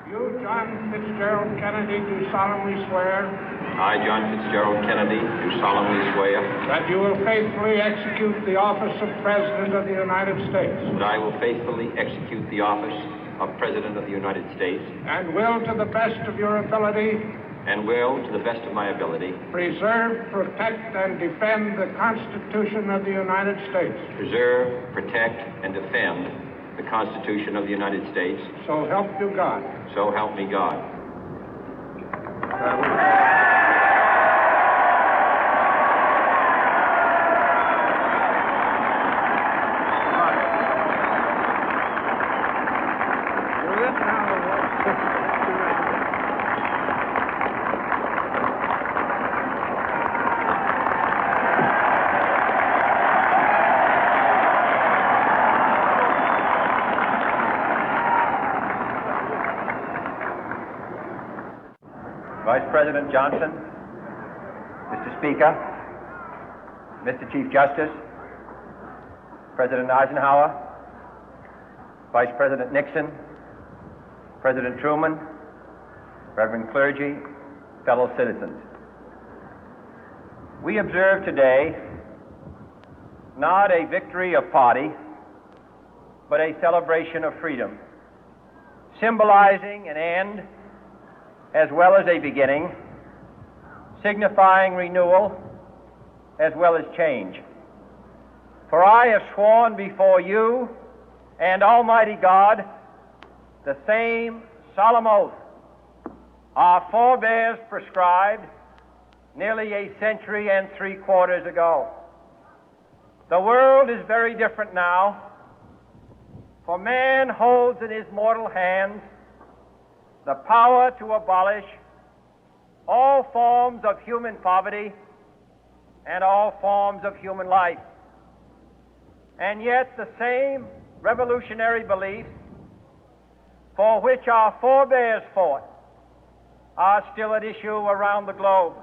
You, John Fitzgerald Kennedy, do solemnly swear I, John Fitzgerald Kennedy, do solemnly swear that you will faithfully execute the office of President of the United States that I will faithfully execute the office of President of the United States and will, to the best of your ability, and will, to the best of my ability, preserve, protect, and defend the Constitution of the United States. preserve, protect, and defend the Constitution of the United States. So help you God. So help me God. Vice President Johnson, Mr. Speaker, Mr. Chief Justice, President Eisenhower, Vice President Nixon, President Truman, Reverend clergy, fellow citizens. We observe today not a victory of party, but a celebration of freedom, symbolizing an end as well as a beginning, signifying renewal as well as change. For I have sworn before you and Almighty God the same solemn oath our forebears prescribed nearly a century and 3/4 ago. The world is very different now, for man holds in his mortal hands the power to abolish all forms of human poverty and all forms of human life. And yet the same revolutionary beliefs for which our forebears fought are still at issue around the globe.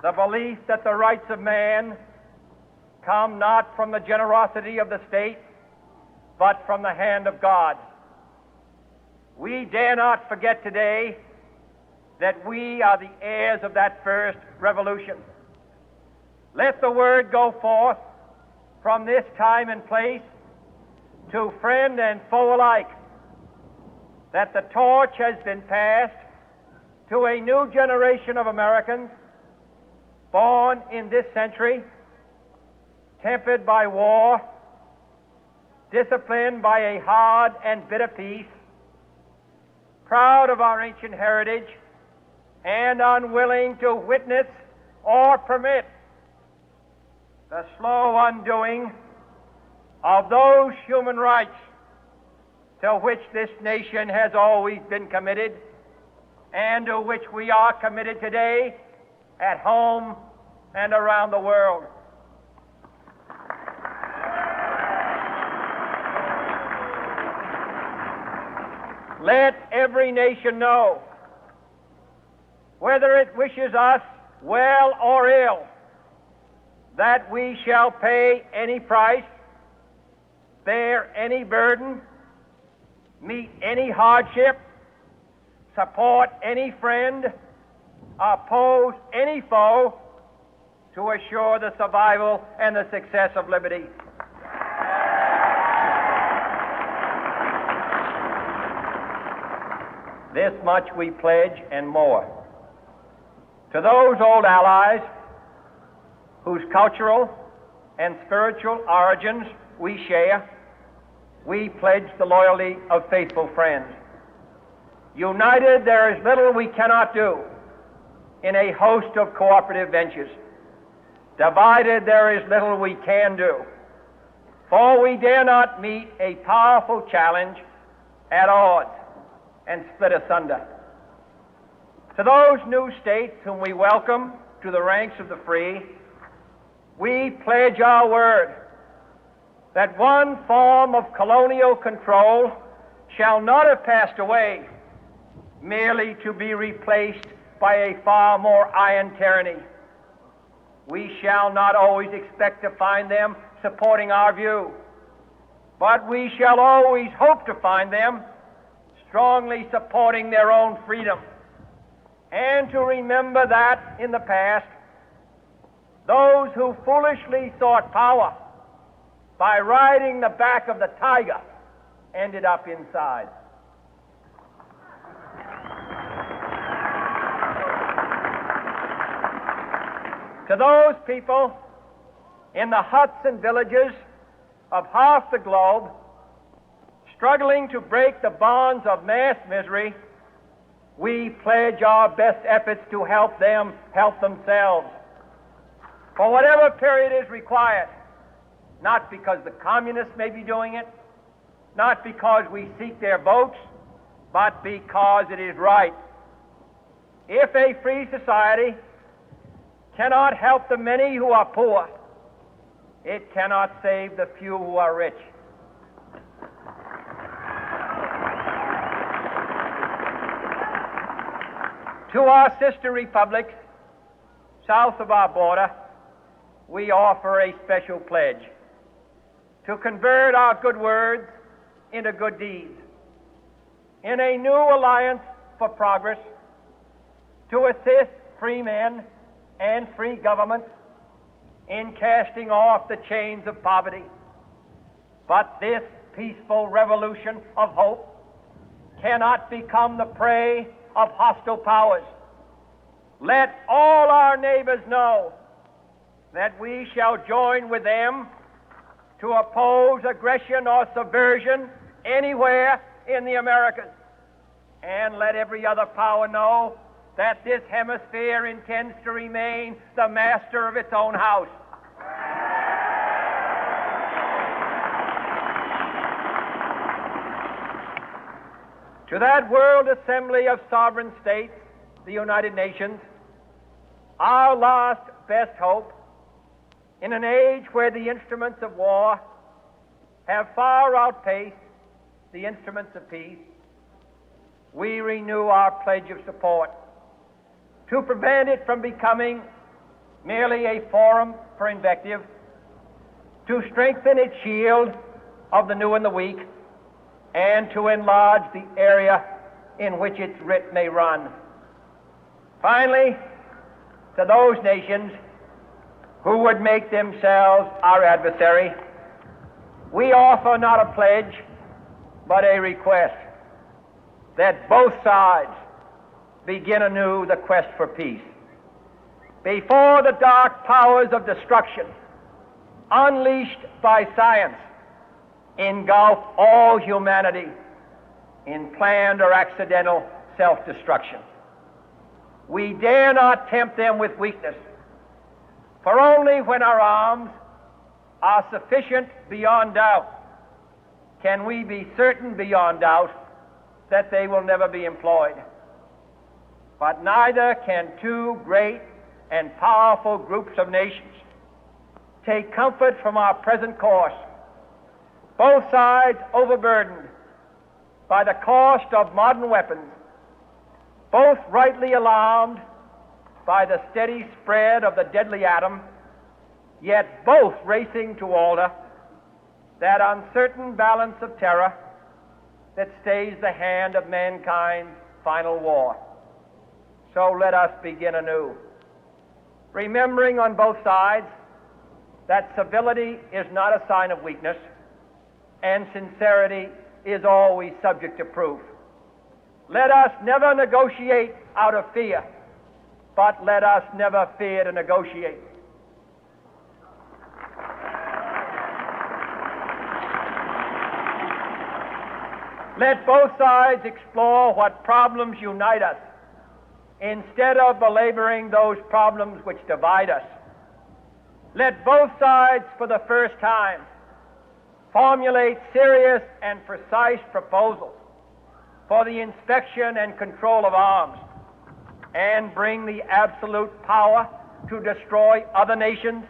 The belief that the rights of man come not from the generosity of the state, but from the hand of God. We dare not forget today that we are the heirs of that first revolution. Let the word go forth from this time and place to friend and foe alike that the torch has been passed to a new generation of Americans born in this century, tempered by war, disciplined by a hard and bitter peace, proud of our ancient heritage, and unwilling to witness or permit the slow undoing of those human rights to which this nation has always been committed and to which we are committed today at home and around the world. Let every nation know, whether it wishes us well or ill, that we shall pay any price, bear any burden, meet any hardship, support any friend, oppose any foe to assure the survival and the success of liberty. This much we pledge and more. To those old allies whose cultural and spiritual origins we share, we pledge the loyalty of faithful friends. United, there is little we cannot do in a host of cooperative ventures. Divided, there is little we can do, for we dare not meet a powerful challenge at odds and split asunder. To those new states whom we welcome to the ranks of the free, we pledge our word that one form of colonial control shall not have passed away, merely to be replaced by a far more iron tyranny. We shall not always expect to find them supporting our view, but we shall always hope to find them strongly supporting their own freedom, and to remember that in the past, those who foolishly sought power by riding the back of the tiger ended up inside. To those people in the huts and villages of half the globe struggling to break the bonds of mass misery, we pledge our best efforts to help them help themselves for whatever period is required, not because the communists may be doing it, not because we seek their votes, but because it is right. If a free society cannot help the many who are poor, it cannot save the few who are rich. To our sister republics south of our border, we offer a special pledge to convert our good words into good deeds, in a new alliance for progress, to assist free men and free governments in casting off the chains of poverty. But this peaceful revolution of hope cannot become the prey of hostile powers. Let all our neighbors know that we shall join with them to oppose aggression or subversion anywhere in the Americas. And let every other power know that this hemisphere intends to remain the master of its own house. To that World Assembly of Sovereign States, the United Nations, our last best hope, in an age where the instruments of war have far outpaced the instruments of peace, we renew our pledge of support to prevent it from becoming merely a forum for invective, to strengthen its shield of the new and the weak, and to enlarge the area in which its writ may run. Finally, to those nations who would make themselves our adversary, we offer not a pledge, but a request that both sides begin anew the quest for peace. Before the dark powers of destruction, unleashed by science, engulf all humanity in planned or accidental self-destruction, we dare not tempt them with weakness, for only when our arms are sufficient beyond doubt can we be certain beyond doubt that they will never be employed. But neither can two great and powerful groups of nations take comfort from our present course, both sides overburdened by the cost of modern weapons, both rightly alarmed by the steady spread of the deadly atom, yet both racing to alter that uncertain balance of terror that stays the hand of mankind's final war. So let us begin anew, remembering on both sides that civility is not a sign of weakness, and sincerity is always subject to proof. Let us never negotiate out of fear, but let us never fear to negotiate. Let both sides explore what problems unite us, instead of belaboring those problems which divide us. Let both sides, for the first time, formulate serious and precise proposals for the inspection and control of arms, and bring the absolute power to destroy other nations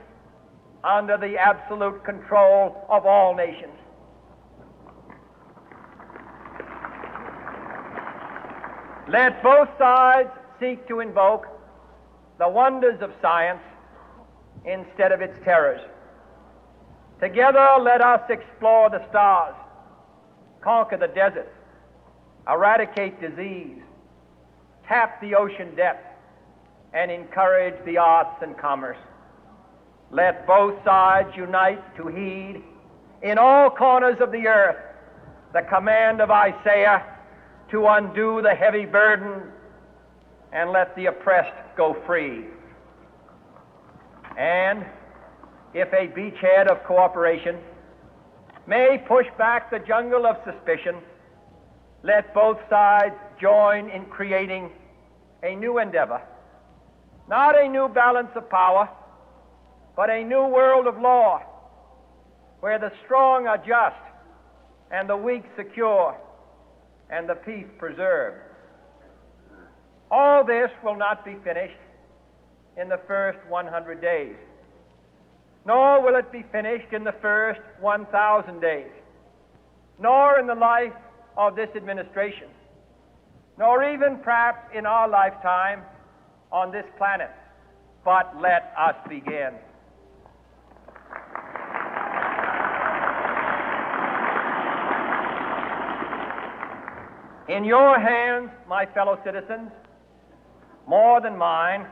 under the absolute control of all nations. Let both sides seek to invoke the wonders of science instead of its terrors. Together, let us explore the stars, conquer the deserts, eradicate disease, tap the ocean depth, and encourage the arts and commerce. Let both sides unite to heed in all corners of the earth the command of Isaiah to undo the heavy burden and let the oppressed go free. And if a beachhead of cooperation may push back the jungle of suspicion, let both sides join in creating a new endeavor, not a new balance of power, but a new world of law, where the strong are just and the weak secure and the peace preserved. All this will not be finished in the first 100 days, nor will it be finished in the first 1,000 days, nor in the life of this administration, nor even perhaps in our lifetime on this planet. But let us begin. In your hands, my fellow citizens, more than mine,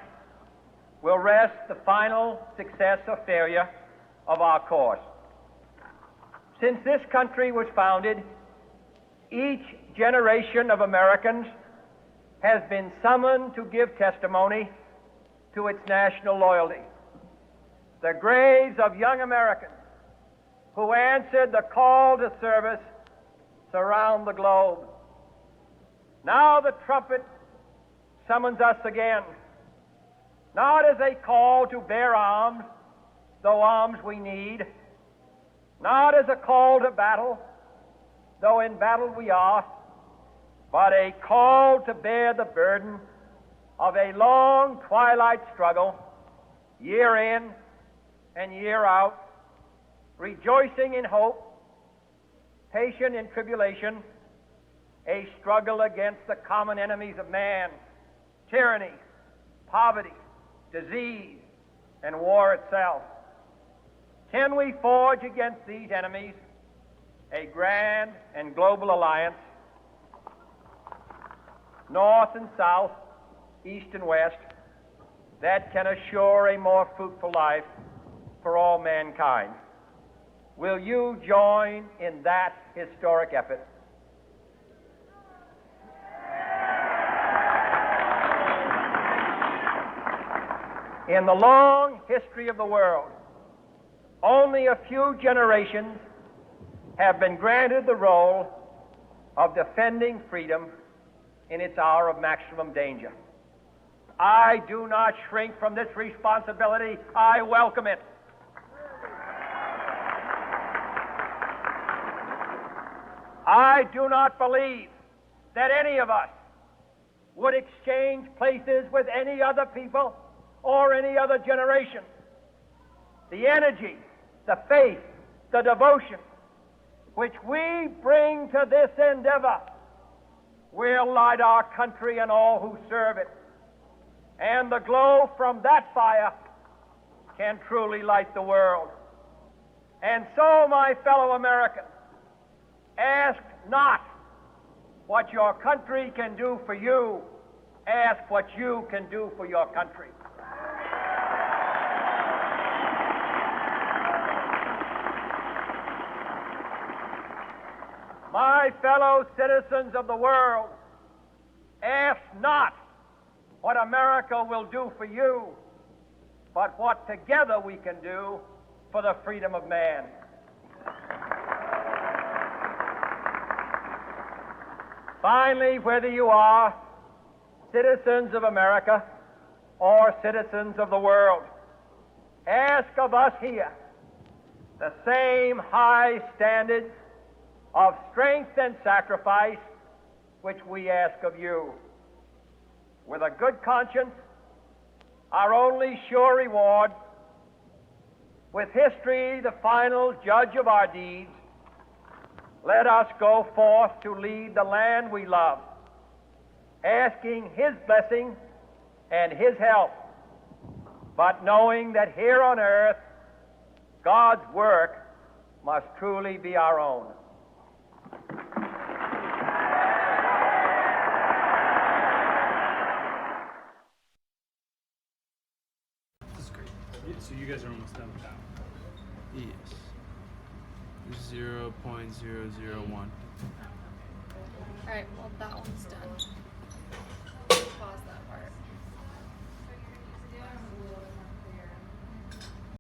will rest the final success or failure of our course. Since this country was founded, each generation of Americans has been summoned to give testimony to its national loyalty. The graves of young Americans who answered the call to service surround the globe. Now the trumpet summons us again, not as a call to bear arms, though arms we need, not as a call to battle, though in battle we are, but a call to bear the burden of a long twilight struggle, year in and year out, rejoicing in hope, patient in tribulation, a struggle against the common enemies of man, tyranny, poverty, disease, and war itself. Can we forge against these enemies a grand and global alliance, north and south, east and west, that can assure a more fruitful life for all mankind? Will you join in that historic effort? In the long history of the world, only a few generations have been granted the role of defending freedom in its hour of maximum danger. I do not shrink from this responsibility. I welcome it. I do not believe that any of us would exchange places with any other people or any other generation. The energy, the faith, the devotion which we bring to this endeavor will light our country and all who serve it. And the glow from that fire can truly light the world. And so, my fellow Americans, ask not what your country can do for you. Ask what you can do for your country. My fellow citizens of the world, ask not what America will do for you, but what together we can do for the freedom of man. Finally, whether you are citizens of America or citizens of the world, ask of us here the same high standards of strength and sacrifice which we ask of you. With a good conscience, our only sure reward, with history the final judge of our deeds, let us go forth to lead the land we love, asking His blessing and His help, but knowing that here on earth, God's work must truly be our own. Yeah, so you guys are almost done with that one. Yes. 0.001. Alright, well that one's done.